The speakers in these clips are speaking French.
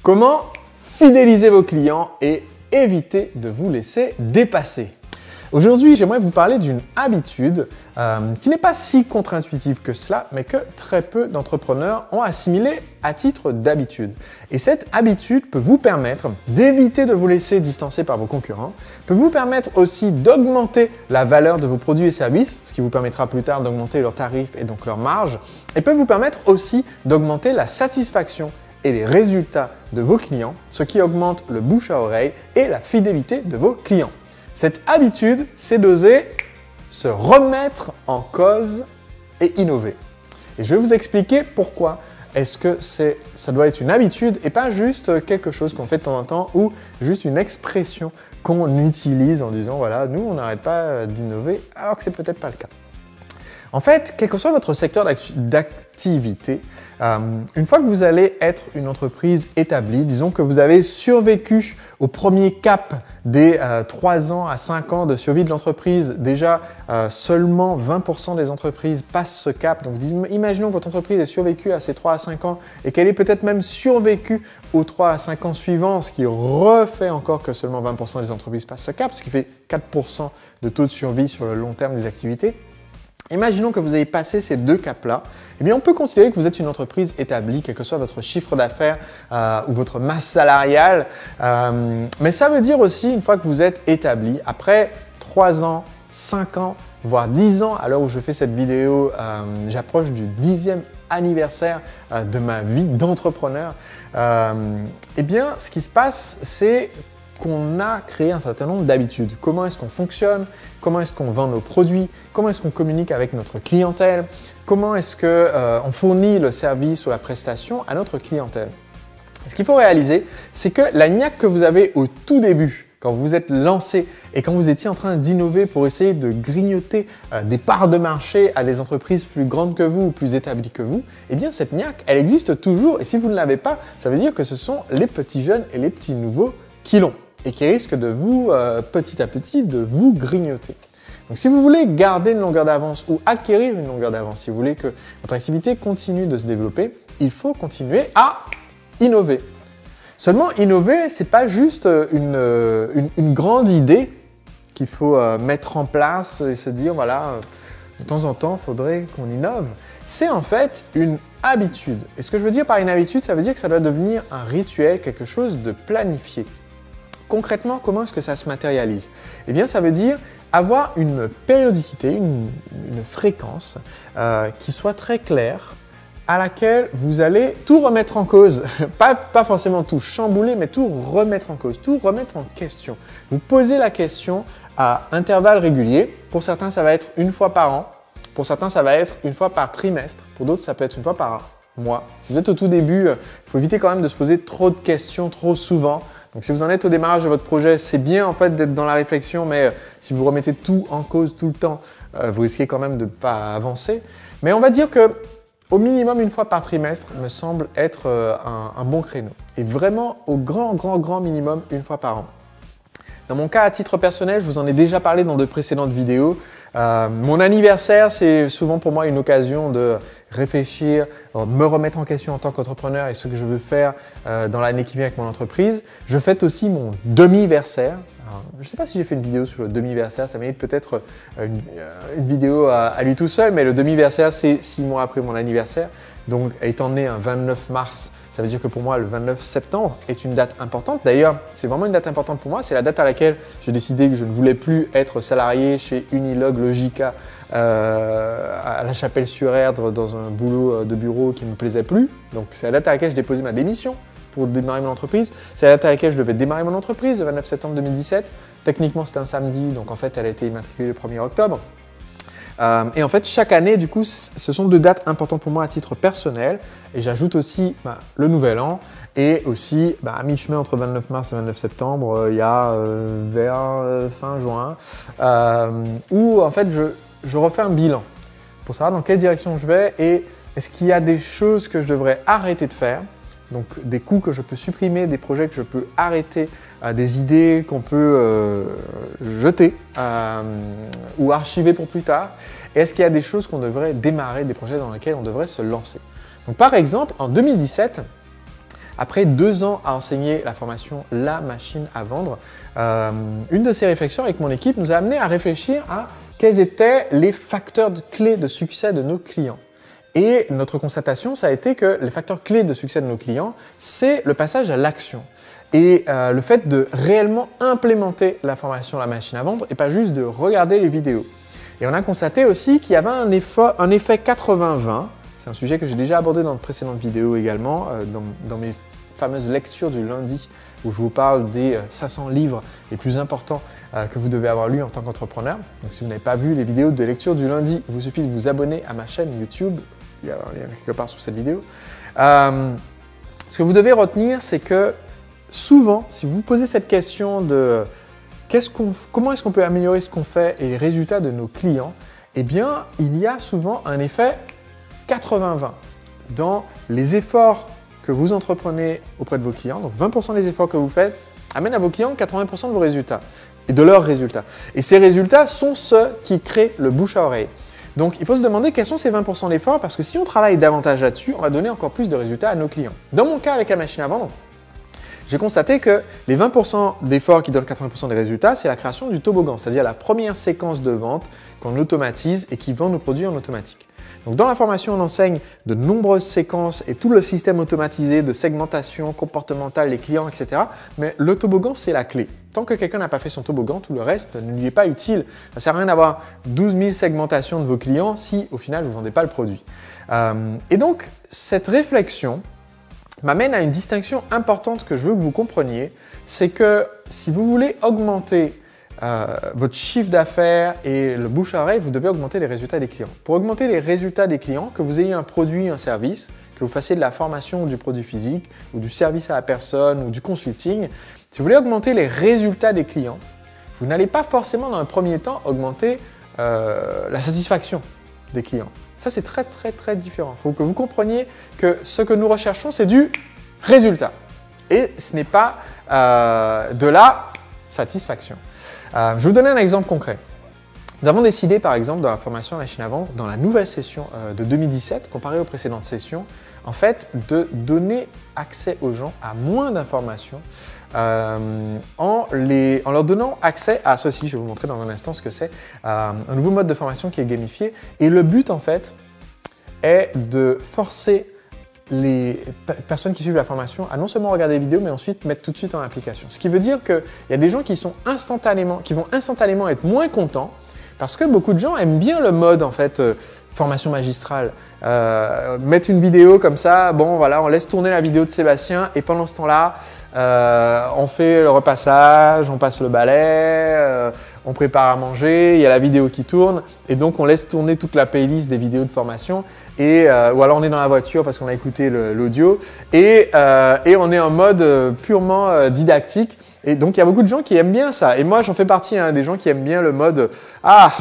Comment fidéliser vos clients et éviter de vous laisser dépasser? Aujourd'hui, j'aimerais vous parler d'une habitude qui n'est pas si contre-intuitive que cela, mais que très peu d'entrepreneurs ont assimilé à titre d'habitude. Et cette habitude peut vous permettre d'éviter de vous laisser distancer par vos concurrents, peut vous permettre aussi d'augmenter la valeur de vos produits et services, ce qui vous permettra plus tard d'augmenter leurs tarifs et donc leurs marges, et peut vous permettre aussi d'augmenter la satisfaction et les résultats de vos clients, ce qui augmente le bouche à oreille et la fidélité de vos clients. Cette habitude, c'est d'oser se remettre en cause et innover. Et je vais vous expliquer pourquoi est-ce que ça doit être une habitude et pas juste quelque chose qu'on fait de temps en temps ou juste une expression qu'on utilise en disant voilà, nous on n'arrête pas d'innover alors que c'est peut-être pas le cas. En fait, quel que soit votre secteur d'activité, une fois que vous allez être une entreprise établie, disons que vous avez survécu au premier cap des 3 ans à 5 ans de survie de l'entreprise, déjà seulement 20% des entreprises passent ce cap. Donc imaginons que votre entreprise ait survécu à ces 3 à 5 ans et qu'elle ait peut-être même survécu aux 3 à 5 ans suivants, ce qui refait encore que seulement 20% des entreprises passent ce cap, ce qui fait 4% de taux de survie sur le long terme des activités. Imaginons que vous ayez passé ces deux caps-là, eh bien on peut considérer que vous êtes une entreprise établie, quel que soit votre chiffre d'affaires ou votre masse salariale. Mais ça veut dire aussi, une fois que vous êtes établi, après 3 ans, 5 ans, voire 10 ans, à l'heure où je fais cette vidéo, j'approche du 10e anniversaire de ma vie d'entrepreneur, eh bien ce qui se passe, c'est qu'on a créé un certain nombre d'habitudes. Comment est-ce qu'on fonctionne? Comment est-ce qu'on vend nos produits? Comment est-ce qu'on communique avec notre clientèle? Comment est-ce qu'on fournit le service ou la prestation à notre clientèle? Ce qu'il faut réaliser, c'est que la niaque que vous avez au tout début, quand vous vous êtes lancé et quand vous étiez en train d'innover pour essayer de grignoter des parts de marché à des entreprises plus grandes que vous ou plus établies que vous, eh bien cette niaque, elle existe toujours et si vous ne l'avez pas, ça veut dire que ce sont les petits jeunes et les petits nouveaux qui l'ont et qui risquent de vous, petit à petit, de vous grignoter. Donc si vous voulez garder une longueur d'avance ou acquérir une longueur d'avance, si vous voulez que votre activité continue de se développer, il faut continuer à innover. Seulement, innover, ce n'est pas juste une grande idée qu'il faut mettre en place et se dire, voilà, de temps en temps, il faudrait qu'on innove. C'est en fait une habitude. Et ce que je veux dire par une habitude, ça veut dire que ça doit devenir un rituel, quelque chose de planifié. Concrètement, comment est-ce que ça se matérialise? Eh bien, ça veut dire avoir une périodicité, une fréquence qui soit très claire, à laquelle vous allez tout remettre en cause. Pas forcément tout chambouler, mais tout remettre en cause, tout remettre en question. Vous posez la question à intervalles réguliers. Pour certains, ça va être une fois par an. Pour certains, ça va être une fois par trimestre. Pour d'autres, ça peut être une fois par mois. Si vous êtes au tout début, il faut éviter quand même de se poser trop de questions trop souvent. Donc si vous en êtes au démarrage de votre projet, c'est bien en fait d'être dans la réflexion, mais si vous remettez tout en cause tout le temps, vous risquez quand même de ne pas avancer. Mais on va dire que au minimum une fois par trimestre me semble être un bon créneau. Et vraiment au grand minimum une fois par an. Dans mon cas, à titre personnel, je vous en ai déjà parlé dans de précédentes vidéos. Mon anniversaire, c'est souvent pour moi une occasion de réfléchir, me remettre en question en tant qu'entrepreneur et ce que je veux faire dans l'année qui vient avec mon entreprise. Je fête aussi mon demi-versaire. Je ne sais pas si j'ai fait une vidéo sur le demi-versaire, ça mérite peut-être une vidéo à lui tout seul, mais le demi-versaire, c'est 6 mois après mon anniversaire. Donc, étant né un 29 mars, ça veut dire que pour moi, le 29 septembre est une date importante. D'ailleurs, c'est vraiment une date importante pour moi. C'est la date à laquelle j'ai décidé que je ne voulais plus être salarié chez Unilog Logica à La Chapelle-sur-Erdre dans un boulot de bureau qui ne me plaisait plus. Donc, c'est la date à laquelle j'ai déposé ma démission pour démarrer mon entreprise. C'est la date à laquelle je devais démarrer mon entreprise, le 29 septembre 2017. Techniquement, c'était un samedi, donc en fait, elle a été immatriculée le 1er octobre. Et en fait, chaque année, du coup, ce sont 2 dates importantes pour moi à titre personnel. Et j'ajoute aussi le Nouvel An et aussi à mi-chemin entre 29 mars et 29 septembre, il y a vers fin juin, où en fait, je refais un bilan pour savoir dans quelle direction je vais et est-ce qu'il y a des choses que je devrais arrêter de faire. Donc des coûts que je peux supprimer, des projets que je peux arrêter, des idées qu'on peut jeter ou archiver pour plus tard. Et est-ce qu'il y a des choses qu'on devrait démarrer, des projets dans lesquels on devrait se lancer? Donc par exemple, en 2017, après 2 ans à enseigner la formation « La machine à vendre », une de ces réflexions avec mon équipe nous a amené à réfléchir à quels étaient les facteurs clés de succès de nos clients. Et notre constatation, ça a été que les facteurs clés de succès de nos clients, c'est le passage à l'action. Et le fait de réellement implémenter la formation « La machine à vendre » et pas juste de regarder les vidéos. Et on a constaté aussi qu'il y avait un effet 80-20. C'est un sujet que j'ai déjà abordé dans de précédentes vidéos également, dans mes fameuses lectures du lundi, où je vous parle des 500 livres les plus importants que vous devez avoir lus en tant qu'entrepreneur. Donc si vous n'avez pas vu les vidéos de lecture du lundi, il vous suffit de vous abonner à ma chaîne YouTube. Il y a un lien quelque part sous cette vidéo. Ce que vous devez retenir, c'est que souvent, si vous vous posez cette question de comment est-ce qu'on peut améliorer ce qu'on fait et les résultats de nos clients, eh bien, il y a souvent un effet 80-20 dans les efforts que vous entreprenez auprès de vos clients. Donc 20% des efforts que vous faites amènent à vos clients 80% de vos résultats et de leurs résultats. Et ces résultats sont ceux qui créent le bouche à oreille. Donc il faut se demander quels sont ces 20% d'efforts parce que si on travaille davantage là-dessus, on va donner encore plus de résultats à nos clients. Dans mon cas avec la machine à vendre, j'ai constaté que les 20% d'efforts qui donnent 80% des résultats, c'est la création du toboggan, c'est-à-dire la première séquence de vente qu'on automatise et qui vend nos produits en automatique. Donc dans la formation, on enseigne de nombreuses séquences et tout le système automatisé de segmentation comportementale des clients, etc. Mais le toboggan, c'est la clé. Tant que quelqu'un n'a pas fait son toboggan, tout le reste ne lui est pas utile. Ça ne sert à rien d'avoir 12 000 segmentations de vos clients si au final vous ne vendez pas le produit. Et donc, cette réflexion m'amène à une distinction importante que je veux que vous compreniez. C'est que si vous voulez augmenter votre chiffre d'affaires et le bouche à oreille, vous devez augmenter les résultats des clients. Pour augmenter les résultats des clients, que vous ayez un produit, un service, que vous fassiez de la formation ou du produit physique, ou du service à la personne, ou du consulting, si vous voulez augmenter les résultats des clients, vous n'allez pas forcément dans un premier temps augmenter la satisfaction des clients. Ça, c'est très, très, très différent. Il faut que vous compreniez que ce que nous recherchons, c'est du résultat. Et ce n'est pas de la satisfaction. Je vais vous donner un exemple concret. Nous avons décidé, par exemple, dans la formation machine à vendre, dans la nouvelle session de 2017, comparée aux précédentes sessions, en fait, de donner accès aux gens à moins d'informations en leur donnant accès à ceci. Je vais vous montrer dans un instant ce que c'est. Un nouveau mode de formation qui est gamifié. Et le but, en fait, est de forcer les personnes qui suivent la formation à non seulement regarder les vidéos, mais ensuite mettre tout de suite en application. Ce qui veut dire qu'il y a des gens qui vont instantanément être moins contents parce que beaucoup de gens aiment bien le mode en fait formation magistrale. Mettre une vidéo comme ça, bon voilà, on laisse tourner la vidéo de Sébastien et pendant ce temps-là, on fait le repassage, on passe le balai, on prépare à manger, il y a la vidéo qui tourne et donc on laisse tourner toute la playlist des vidéos de formation ou alors on est dans la voiture parce qu'on a écouté l'audio et on est en mode purement didactique. Et donc, il y a beaucoup de gens qui aiment bien ça. Et moi, j'en fais partie des gens qui aiment bien le mode « Ah,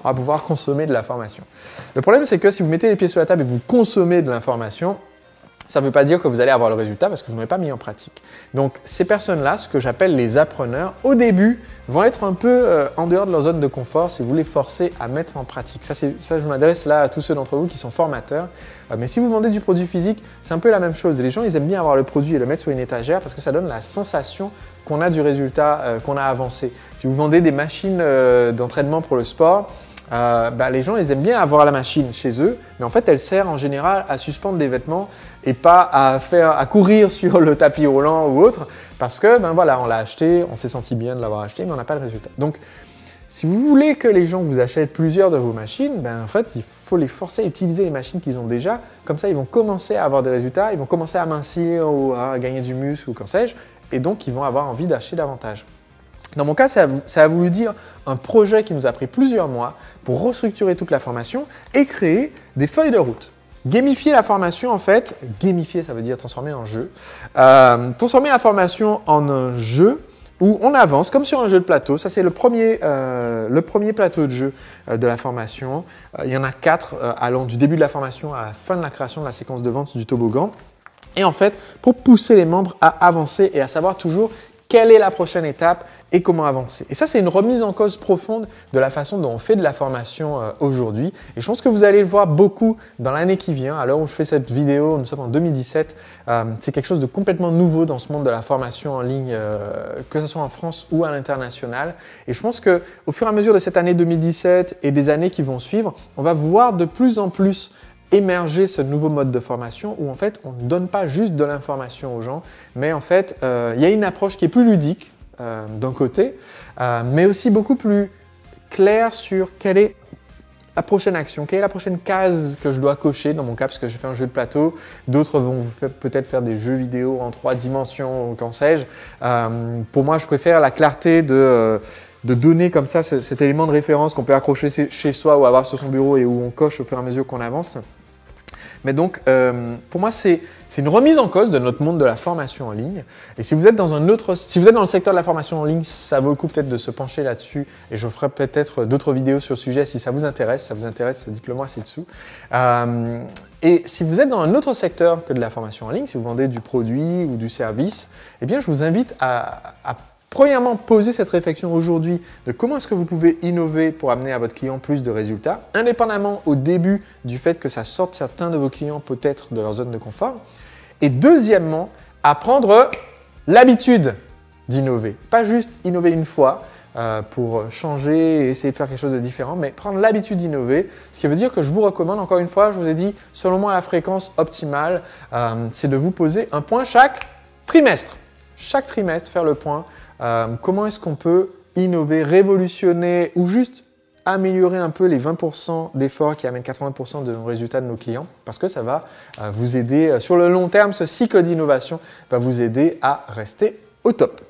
on va pouvoir consommer de l'information ». Le problème, c'est que si vous mettez les pieds sur la table et vous consommez de l'information, ça ne veut pas dire que vous allez avoir le résultat parce que vous n'avez pas mis en pratique. Donc, ces personnes-là, ce que j'appelle les appreneurs, au début, vont être un peu en dehors de leur zone de confort si vous les forcez à mettre en pratique. Ça, je m'adresse là à tous ceux d'entre vous qui sont formateurs. Mais si vous vendez du produit physique, c'est un peu la même chose. Les gens, ils aiment bien avoir le produit et le mettre sur une étagère parce que ça donne la sensation qu'on a du résultat, qu'on a avancé. Si vous vendez des machines d'entraînement pour le sport, les gens, ils aiment bien avoir la machine chez eux, mais en fait, elle sert en général à suspendre des vêtements et pas à courir sur le tapis roulant ou autre, parce que voilà, on l'a acheté, on s'est senti bien de l'avoir acheté, mais on n'a pas le résultat. Donc, si vous voulez que les gens vous achètent plusieurs de vos machines, en fait, il faut les forcer à utiliser les machines qu'ils ont déjà. Comme ça, ils vont commencer à avoir des résultats, ils vont commencer à mincir ou à gagner du muscle ou qu'en sais-je, et donc, ils vont avoir envie d'acheter davantage. Dans mon cas, ça a voulu dire un projet qui nous a pris plusieurs mois pour restructurer toute la formation et créer des feuilles de route. Gamifier la formation, en fait, gamifier, ça veut dire transformer en jeu. Transformer la formation en un jeu où on avance comme sur un jeu de plateau. Ça, c'est le premier plateau de jeu de la formation. Il y en a 4 allant du début de la formation à la fin de la création de la séquence de vente du toboggan. Et en fait, pour pousser les membres à avancer et à savoir toujours quelle est la prochaine étape et comment avancer. Et ça, c'est une remise en cause profonde de la façon dont on fait de la formation aujourd'hui. Et je pense que vous allez le voir beaucoup dans l'année qui vient. À l'heure où je fais cette vidéo, nous sommes en 2017. C'est quelque chose de complètement nouveau dans ce monde de la formation en ligne, que ce soit en France ou à l'international. Et je pense qu'au fur et à mesure de cette année 2017 et des années qui vont suivre, on va voir de plus en plus émerger ce nouveau mode de formation où en fait on ne donne pas juste de l'information aux gens, mais en fait il y a une approche qui est plus ludique d'un côté, mais aussi beaucoup plus claire sur quelle est la prochaine action, quelle est la prochaine case que je dois cocher dans mon cas parce que je fais un jeu de plateau, d'autres vont peut-être faire des jeux vidéo en 3 dimensions ou qu'en sais-je. Pour moi je préfère la clarté de donner comme ça cet élément de référence qu'on peut accrocher chez soi ou avoir sur son bureau et où on coche au fur et à mesure qu'on avance. Mais donc, pour moi, c'est une remise en cause de notre monde de la formation en ligne. Et si vous êtes dans si vous êtes dans le secteur de la formation en ligne, ça vaut le coup peut-être de se pencher là-dessus. Et je ferai peut-être d'autres vidéos sur le sujet si ça vous intéresse. Si ça vous intéresse, dites-le moi ci-dessous. Et si vous êtes dans un autre secteur que de la formation en ligne, si vous vendez du produit ou du service, eh bien, je vous invite à premièrement, posez cette réflexion aujourd'hui de comment est-ce que vous pouvez innover pour amener à votre client plus de résultats, indépendamment au début du fait que ça sorte certains de vos clients peut-être de leur zone de confort. Et deuxièmement, apprendre l'habitude d'innover. Pas juste innover une fois pour changer et essayer de faire quelque chose de différent, mais prendre l'habitude d'innover. Ce qui veut dire que je vous recommande, encore une fois, je vous ai dit, selon moi, la fréquence optimale, c'est de vous poser un point chaque trimestre. Chaque trimestre, faire le point. Comment est-ce qu'on peut innover, révolutionner ou juste améliorer un peu les 20% d'efforts qui amènent 80% de nos résultats de nos clients parce que ça va vous aider sur le long terme, ce cycle d'innovation va vous aider à rester au top.